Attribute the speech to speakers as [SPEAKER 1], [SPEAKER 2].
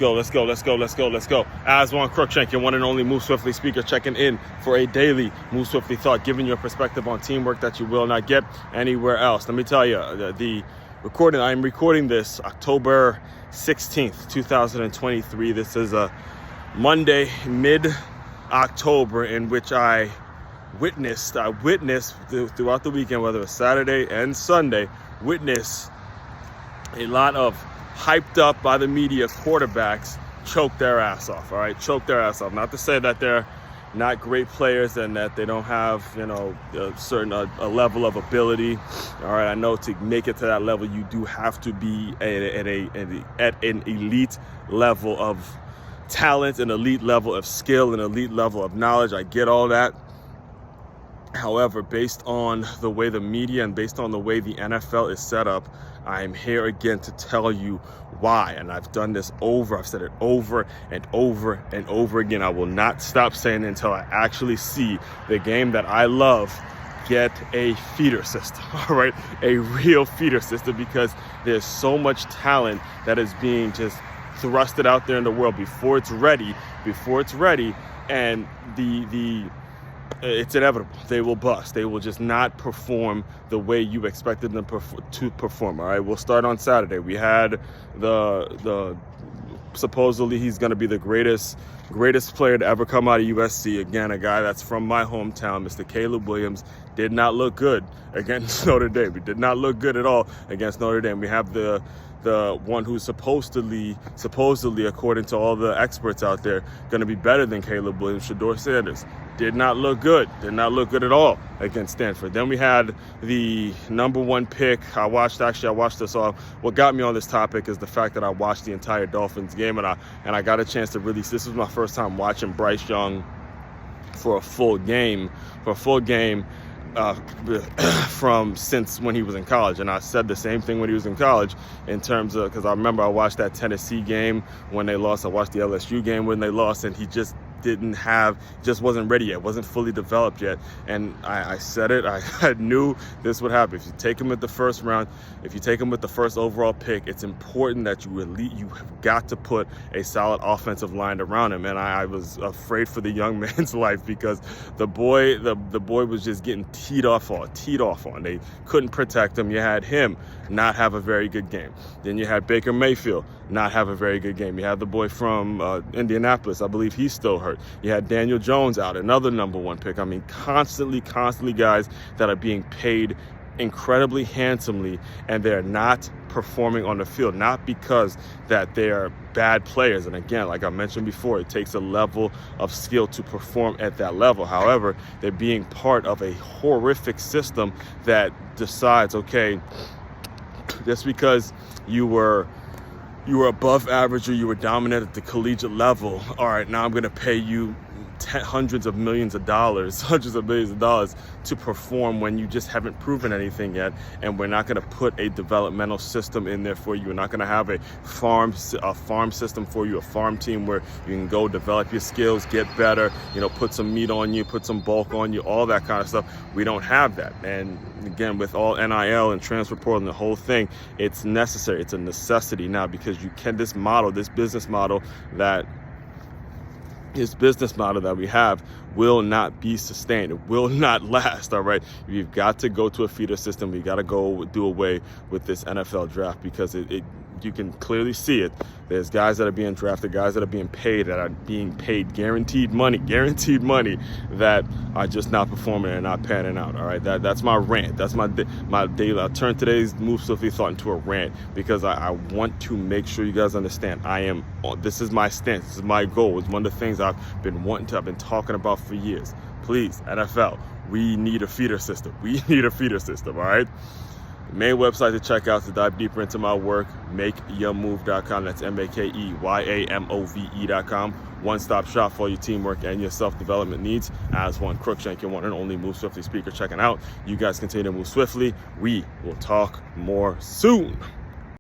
[SPEAKER 1] Let's go. Aswand Cruickshank, your one and only Move Swiftly speaker, checking in for a daily Move Swiftly thought, giving you a perspective on teamwork that you will not get anywhere else. Let me tell you, I'm recording this October 16th, 2023. This is a Monday, mid-October, in which I witnessed throughout the weekend, whether it's Saturday and Sunday, witnessed a lot of hyped up by the media quarterbacks choke their ass off. All right, choke their ass off. Not to say that they're not great players and that they don't have, a certain level of ability. All right, I know to make it to that level, you do have to be at an elite level of talent, an elite level of skill, an elite level of knowledge. I get all that. However, based on the way the media and based on the way the NFL is set up, I'm here again to tell you why. And I've done this I've said it over and over and over again. I will not stop saying it until I actually see the game that I love get a feeder system, all right? A real feeder system, because there's so much talent that is being just thrusted out there in the world before it's ready, and it's inevitable. They will bust. They will just not perform the way you expected them to perform. All right, we'll start on Saturday. We had the supposedly he's going to be the greatest player to ever come out of USC. Again, a guy that's from my hometown, Mr. Caleb Williams, did not look good against Notre Dame. He did not look good at all against Notre Dame. We have the one who's supposedly, according to all the experts out there, going to be better than Caleb Williams, Shedeur Sanders. Did not look good at all against Stanford. Then we had the number one pick. I watched this all. What got me on this topic is the fact that I watched the entire Dolphins game, and I got a chance to really, this was my first time watching Bryce Young for a full game, from since when he was in college. And I said the same thing when he was in college, in terms of, because I remember I watched that Tennessee game when they lost. I watched the LSU game when they lost, and he just wasn't ready yet, wasn't fully developed yet. And I said it, I knew this would happen. If you take him at the first round, if you take him with the first overall pick, it's important that you have got to put a solid offensive line around him. And I was afraid for the young man's life, because the boy was just getting teed off on. They couldn't protect him. You had him not have a very good game. Then you had Baker Mayfield not have a very good game. You had the boy from Indianapolis, I believe he's still hurt. You had Daniel Jones out, another number one pick. I mean, constantly guys that are being paid incredibly handsomely, and they're not performing on the field, not because that they're bad players. And again, like I mentioned before, it takes a level of skill to perform at that level. However, they're being part of a horrific system that decides, okay, just because you were above average or you were dominant at the collegiate level, all right, now I'm going to pay you hundreds of millions of dollars to perform when you just haven't proven anything yet. And we're not going to put a developmental system in there for you. We're not going to have a farm system for you, a farm team where you can go develop your skills, get better, put some meat on you, put some bulk on you, all that kind of stuff. We don't have that. And again, with all NIL and transfer portal and the whole thing, it's necessary. It's a necessity now, because this business model that we have will not be sustained. It will not last, all right? We've got to go to a feeder system. We've got to go do away with this NFL draft, because you can clearly see it. There's guys that are being drafted, guys that are being paid, guaranteed money that are just not performing and not panning out, all right? That's my rant. That's my daily. I'll turn today's Move Swiftly thought into a rant, because I want to make sure you guys understand this is my stance. This is my goal. It's one of the things I've been talking about for years. Please, NFL, we need a feeder system. All right? The main website to check out to dive deeper into my work, makeyourmove.com. That's makeyourmove.com. One-stop shop for your teamwork and your self-development needs. Aswand Cruickshank, your one and only Move Swiftly speaker, checking out. You guys continue to move swiftly. We will talk more soon.